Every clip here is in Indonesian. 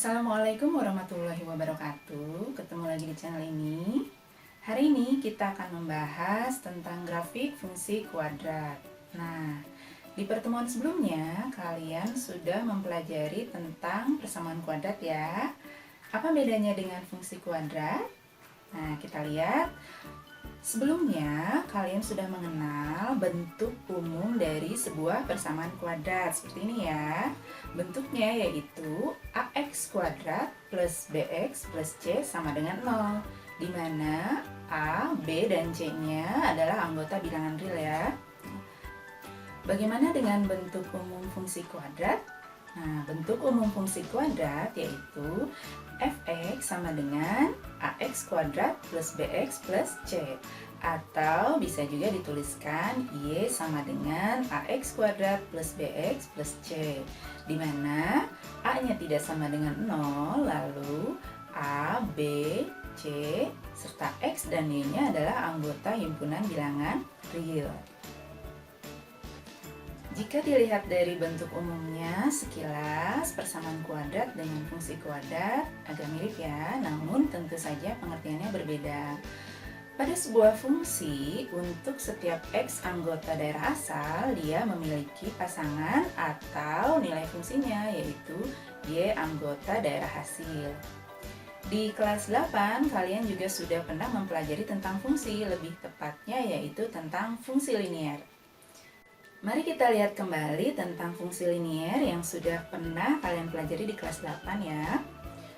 Assalamualaikum warahmatullahi wabarakatuh. Ketemu lagi di channel ini. Hari ini kita akan membahas tentang grafik fungsi kuadrat. Nah, di pertemuan sebelumnya kalian sudah mempelajari tentang persamaan kuadrat ya. Apa bedanya dengan fungsi kuadrat? Nah, kita lihat. Sebelumnya, kalian sudah mengenal bentuk umum dari sebuah persamaan kuadrat seperti ini ya. Bentuknya yaitu ax kuadrat plus bx plus c sama dengan 0, di mana a, b, dan c-nya adalah anggota bilangan real ya. Bagaimana dengan bentuk umum fungsi kuadrat? Nah, bentuk umum fungsi kuadrat yaitu fx sama dengan ax kuadrat plus bx plus c, atau bisa juga dituliskan y sama dengan ax kuadrat plus bx plus c, di mana a-nya tidak sama dengan 0, lalu a, b, c, serta x dan y-nya adalah anggota himpunan bilangan real. Jika dilihat dari bentuk umumnya, sekilas persamaan kuadrat dengan fungsi kuadrat agak mirip ya, namun tentu saja pengertiannya berbeda. Pada sebuah fungsi, untuk setiap x anggota daerah asal, dia memiliki pasangan atau nilai fungsinya, yaitu y anggota daerah hasil. Di kelas 8, kalian juga sudah pernah mempelajari tentang fungsi, lebih tepatnya yaitu tentang fungsi linier. Mari kita lihat kembali tentang fungsi linier yang sudah pernah kalian pelajari di kelas 8 ya.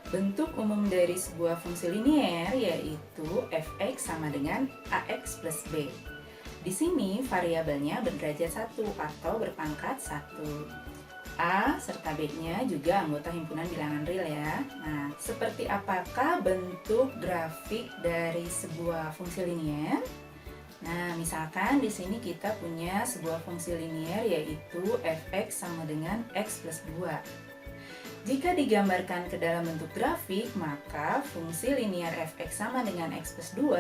Bentuk umum dari sebuah fungsi linier yaitu fx sama dengan ax plus b. Di sini variabelnya berderajat 1 atau berpangkat 1. A serta B-nya juga anggota himpunan bilangan real ya. Nah, seperti apakah bentuk grafik dari sebuah fungsi linier? Nah, misalkan di sini kita punya sebuah fungsi linier yaitu fx sama dengan x plus 2. Jika digambarkan ke dalam bentuk grafik, maka fungsi linier fx sama dengan x plus 2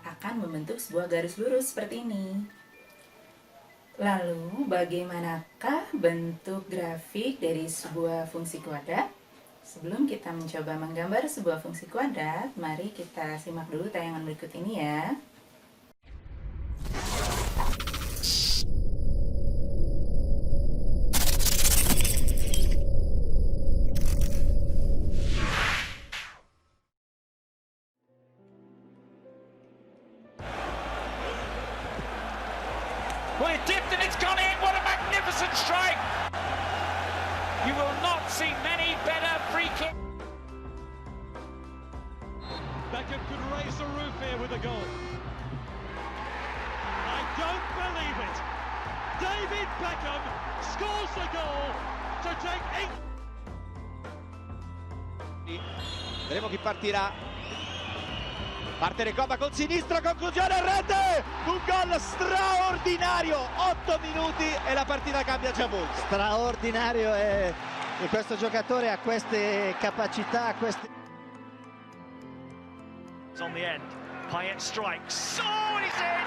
akan membentuk sebuah garis lurus seperti ini. Lalu, bagaimanakah bentuk grafik dari sebuah fungsi kuadrat? Sebelum kita mencoba menggambar sebuah fungsi kuadrat, mari kita simak dulu tayangan berikut ini ya. Well, it dipped and it's gone in. What a magnificent strike! You will not see many better free kicks. Beckham could raise the roof here with a goal. I don't believe it. David Beckham scores the goal to take 8. Vedremo chi partirà. Parte Recoba con sinistro, conclusione a rete, un gol straordinario, 8 minuti e la partita cambia già molto. Straordinario, e questo giocatore ha queste capacità, queste... On the end, Payet strikes. Oh, he's in!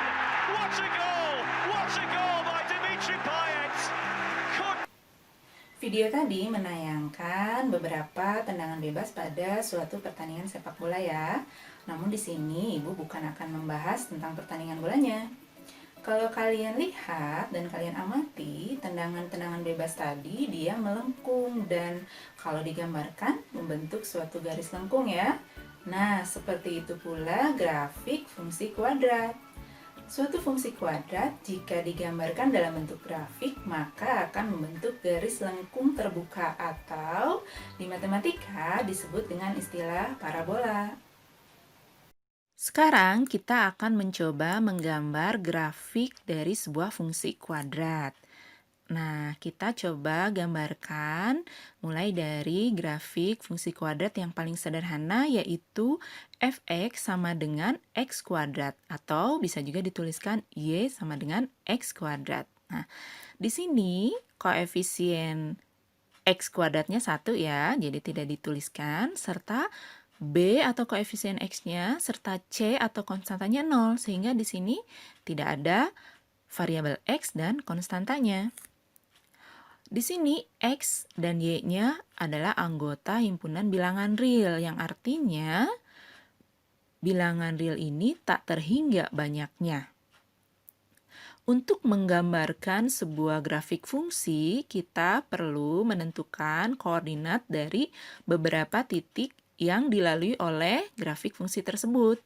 What a goal! What a goal by Dimitri Payet! Video tadi menayangkan beberapa tendangan bebas pada suatu pertandingan sepak bola ya. Namun di sini Ibu bukan akan membahas tentang pertandingan bolanya. Kalau kalian lihat dan kalian amati, tendangan-tendangan bebas tadi dia melengkung dan kalau digambarkan membentuk suatu garis lengkung ya. Nah, seperti itu pula grafik fungsi kuadrat. Suatu fungsi kuadrat jika digambarkan dalam bentuk grafik maka akan membentuk garis lengkung terbuka atau di matematika disebut dengan istilah parabola. Sekarang kita akan mencoba menggambar grafik dari sebuah fungsi kuadrat. Nah, kita coba gambarkan mulai dari grafik fungsi kuadrat yang paling sederhana yaitu fx sama dengan x kuadrat atau bisa juga dituliskan y sama dengan x kuadrat. Nah, di sini koefisien x kuadratnya 1 ya, jadi tidak dituliskan, serta b atau koefisien x-nya serta c atau konstantanya 0, sehingga di sini tidak ada variabel x dan konstantanya. Di sini x dan y-nya adalah anggota himpunan bilangan real, yang artinya bilangan real ini tak terhingga banyaknya. Untuk menggambarkan sebuah grafik fungsi, kita perlu menentukan koordinat dari beberapa titik yang dilalui oleh grafik fungsi tersebut.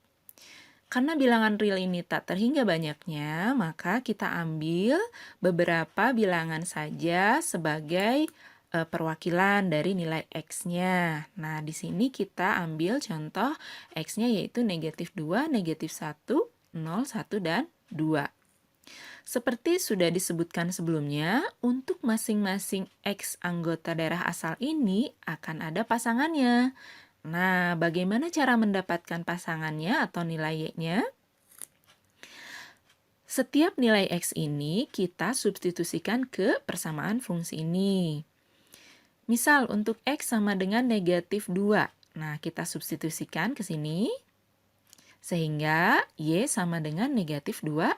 Karena bilangan real ini tak terhingga banyaknya, maka kita ambil beberapa bilangan saja sebagai perwakilan dari nilai X-nya. Nah, di sini kita ambil contoh X-nya yaitu -2, -1, 0, 1, dan 2. Seperti sudah disebutkan sebelumnya, untuk masing-masing X anggota daerah asal ini akan ada pasangannya. Nah, bagaimana cara mendapatkan pasangannya atau nilai Y-nya? Setiap nilai X ini kita substitusikan ke persamaan fungsi ini. Misal untuk X sama dengan -2. Nah, kita substitusikan ke sini. Sehingga Y sama dengan -2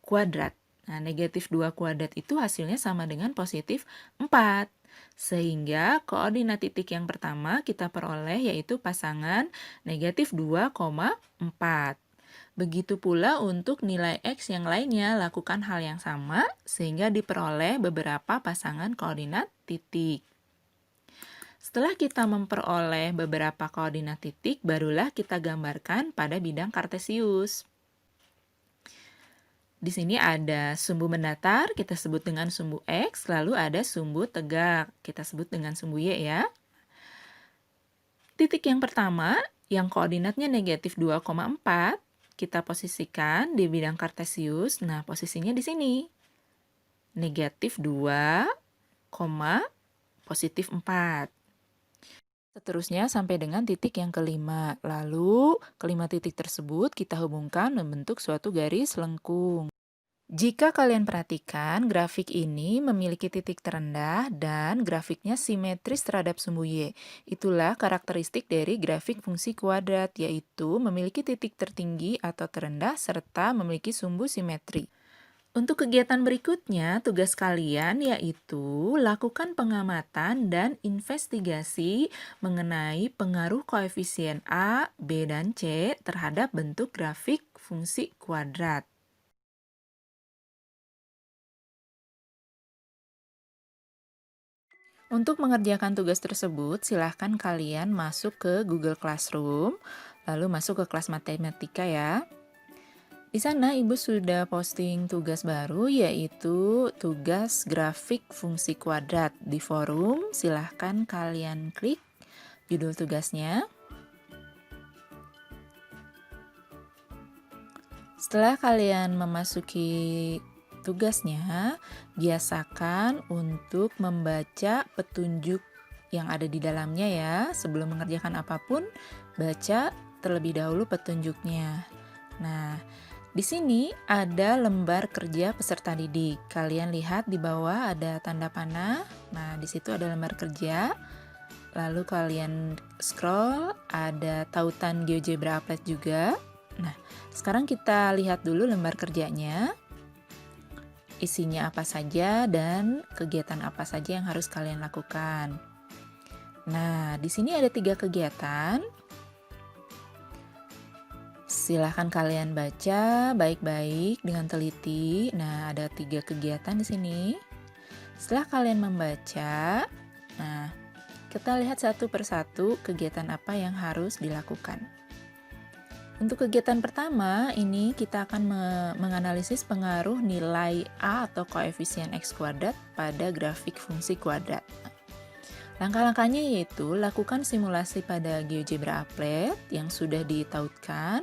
kuadrat. Nah, -2 kuadrat itu hasilnya sama dengan +4. Sehingga koordinat titik yang pertama kita peroleh yaitu pasangan -2,4. Begitu pula untuk nilai X yang lainnya, lakukan hal yang sama sehingga diperoleh beberapa pasangan koordinat titik. Setelah kita memperoleh beberapa koordinat titik, barulah kita gambarkan pada bidang kartesius. Di sini ada sumbu mendatar, kita sebut dengan sumbu X, lalu ada sumbu tegak, kita sebut dengan sumbu Y ya. Titik yang pertama, yang koordinatnya -2,4, kita posisikan di bidang kartesius. Nah, posisinya di sini. -2, +4. Seterusnya sampai dengan titik yang kelima. Lalu, kelima titik tersebut kita hubungkan membentuk suatu garis lengkung. Jika kalian perhatikan, grafik ini memiliki titik terendah dan grafiknya simetris terhadap sumbu Y. Itulah karakteristik dari grafik fungsi kuadrat, yaitu memiliki titik tertinggi atau terendah serta memiliki sumbu simetri. Untuk kegiatan berikutnya, tugas kalian yaitu lakukan pengamatan dan investigasi mengenai pengaruh koefisien A, B, dan C terhadap bentuk grafik fungsi kuadrat. Untuk mengerjakan tugas tersebut, silahkan kalian masuk ke Google Classroom, lalu masuk ke kelas matematika ya. Di sana Ibu sudah posting tugas baru yaitu tugas grafik fungsi kuadrat di forum. Silahkan kalian klik judul tugasnya. Setelah kalian memasuki tugasnya, biasakan untuk membaca petunjuk yang ada di dalamnya ya. Sebelum mengerjakan apapun, baca terlebih dahulu petunjuknya. Nah, di sini ada lembar kerja peserta didik. Kalian lihat di bawah ada tanda panah. Nah, di situ ada lembar kerja. Lalu kalian scroll, ada tautan GeoGebra Applet juga. Nah, sekarang kita lihat dulu lembar kerjanya. Isinya apa saja dan kegiatan apa saja yang harus kalian lakukan. Nah, di sini ada 3 kegiatan. Silahkan kalian baca baik-baik dengan teliti. Nah, ada 3 kegiatan di sini. Setelah kalian membaca, nah, kita lihat satu persatu kegiatan apa yang harus dilakukan. Untuk kegiatan pertama, ini kita akan menganalisis pengaruh nilai A atau koefisien X kuadrat pada grafik fungsi kuadrat. Langkah-langkahnya yaitu lakukan simulasi pada GeoGebra Applet yang sudah ditautkan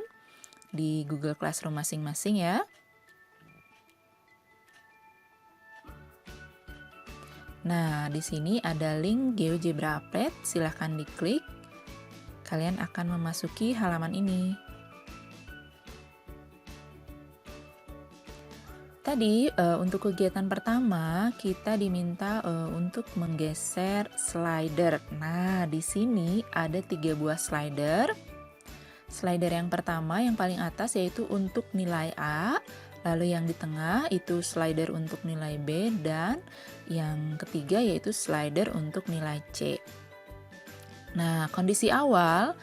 di Google Classroom masing-masing ya. Nah, di sini ada link GeoGebra Applet, silahkan diklik. Kalian akan memasuki halaman ini. Tadi untuk kegiatan pertama kita diminta untuk menggeser slider. Nah, di sini ada 3 buah slider. Slider yang pertama yang paling atas yaitu untuk nilai A, Lalu yang di tengah itu slider untuk nilai B, dan yang ketiga yaitu slider untuk nilai C. Nah, kondisi awal,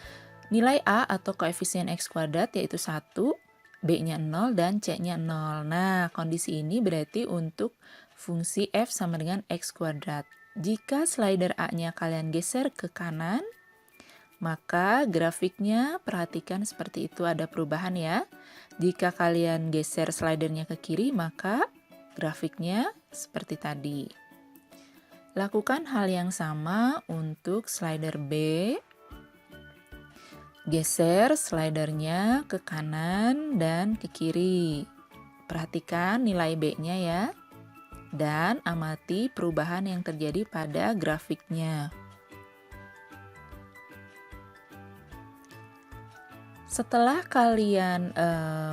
nilai A atau koefisien X kuadrat yaitu 1, B-nya 0, dan C-nya 0. Nah, kondisi ini berarti untuk fungsi F sama dengan X kuadrat. Jika slider A-nya kalian geser ke kanan, maka grafiknya perhatikan seperti itu, ada perubahan ya. Jika kalian geser slidernya ke kiri, maka grafiknya seperti tadi. Lakukan hal yang sama untuk slider B. Geser slidernya ke kanan dan ke kiri. Perhatikan nilai B-nya ya. Dan amati perubahan yang terjadi pada grafiknya. Setelah kalian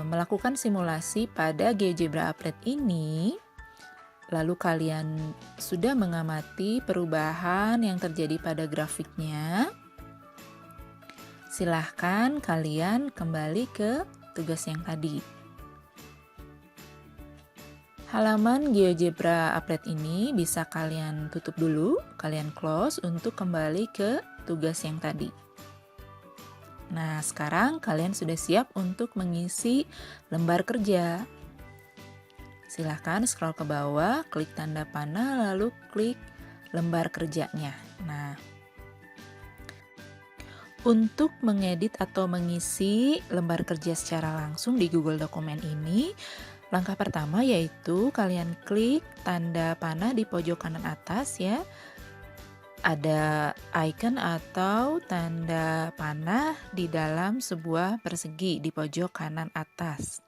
melakukan simulasi pada GeoGebra Applet ini, lalu kalian sudah mengamati perubahan yang terjadi pada grafiknya, silahkan kalian kembali ke tugas yang tadi. Halaman GeoGebra Applet ini bisa kalian tutup dulu, kalian close untuk kembali ke tugas yang tadi. Nah, sekarang kalian sudah siap untuk mengisi lembar kerja. Silahkan scroll ke bawah, klik tanda panah, lalu klik lembar kerjanya. Nah, untuk mengedit atau mengisi lembar kerja secara langsung di Google Dokumen ini, langkah pertama yaitu kalian klik tanda panah di pojok kanan atas ya. Ada icon atau tanda panah di dalam sebuah persegi di pojok kanan atas.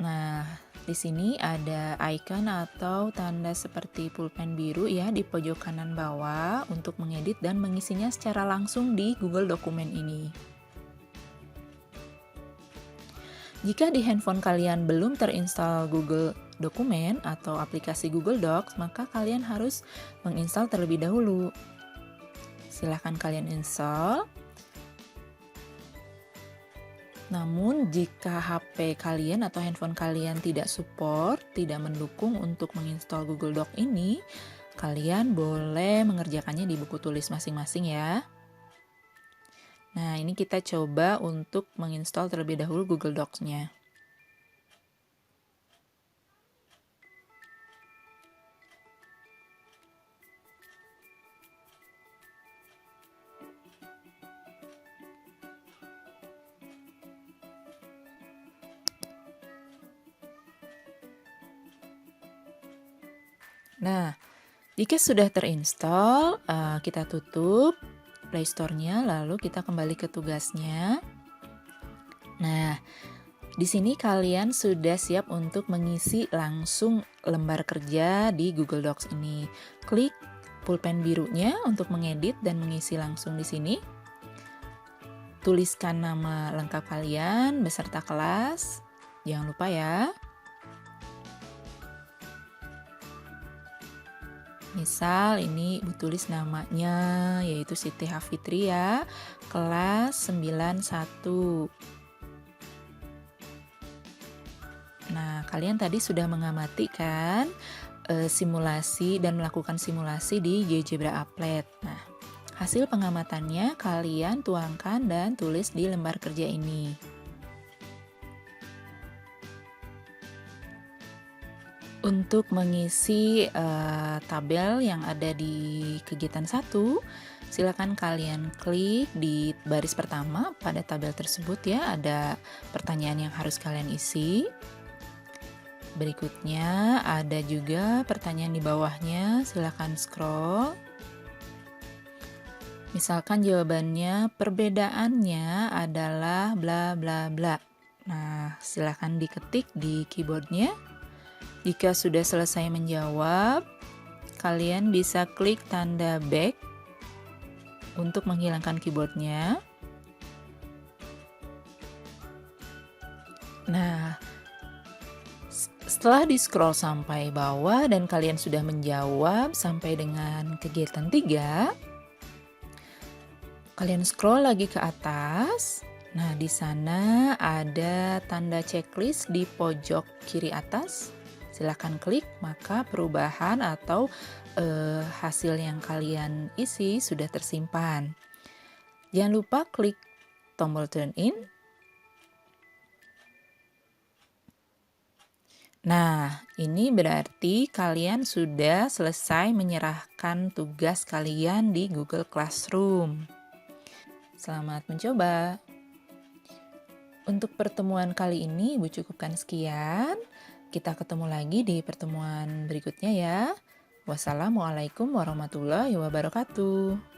Nah, di sini ada icon atau tanda seperti pulpen biru ya di pojok kanan bawah untuk mengedit dan mengisinya secara langsung di Google Dokumen ini. Jika di handphone kalian belum terinstall Google Dokumen atau aplikasi Google Docs, maka kalian harus menginstal terlebih dahulu. Silahkan kalian install. Namun jika HP kalian atau handphone kalian tidak support, tidak mendukung untuk menginstal Google Doc ini, kalian boleh mengerjakannya di buku tulis masing-masing ya. Nah, ini kita coba untuk menginstal terlebih dahulu Google Docs-nya. Nah, jika sudah terinstall, kita tutup Play Store-nya, lalu kita kembali ke tugasnya. Nah, di sini kalian sudah siap untuk mengisi langsung lembar kerja di Google Docs ini. Klik pulpen birunya untuk mengedit dan mengisi langsung di sini. Tuliskan nama lengkap kalian beserta kelas. Jangan lupa ya. Misal ini ibu tulis namanya yaitu Siti Hafitri ya, kelas 91. Nah, kalian tadi sudah mengamati kan simulasi dan melakukan simulasi di GeoGebra Applet. Nah, hasil pengamatannya kalian tuangkan dan tulis di lembar kerja ini. Untuk mengisi tabel yang ada di kegiatan 1, silakan kalian klik di baris pertama pada tabel tersebut ya, ada pertanyaan yang harus kalian isi. Berikutnya ada juga pertanyaan di bawahnya, silakan scroll. Misalkan jawabannya perbedaannya adalah bla bla bla. Nah, silakan diketik di keyboardnya. Jika sudah selesai menjawab, kalian bisa klik tanda back untuk menghilangkan keyboardnya. Nah, setelah di-scroll sampai bawah dan kalian sudah menjawab sampai dengan kegiatan 3, kalian scroll lagi ke atas Nah, di sana ada tanda checklist di pojok kiri atas. Silakan klik, maka perubahan atau hasil yang kalian isi sudah tersimpan. Jangan lupa klik tombol turn in. Nah, ini berarti kalian sudah selesai menyerahkan tugas kalian di Google Classroom. Selamat mencoba. Untuk pertemuan kali ini Ibu cukupkan sekian. Kita ketemu lagi di pertemuan berikutnya ya. Wassalamualaikum warahmatullahi wabarakatuh.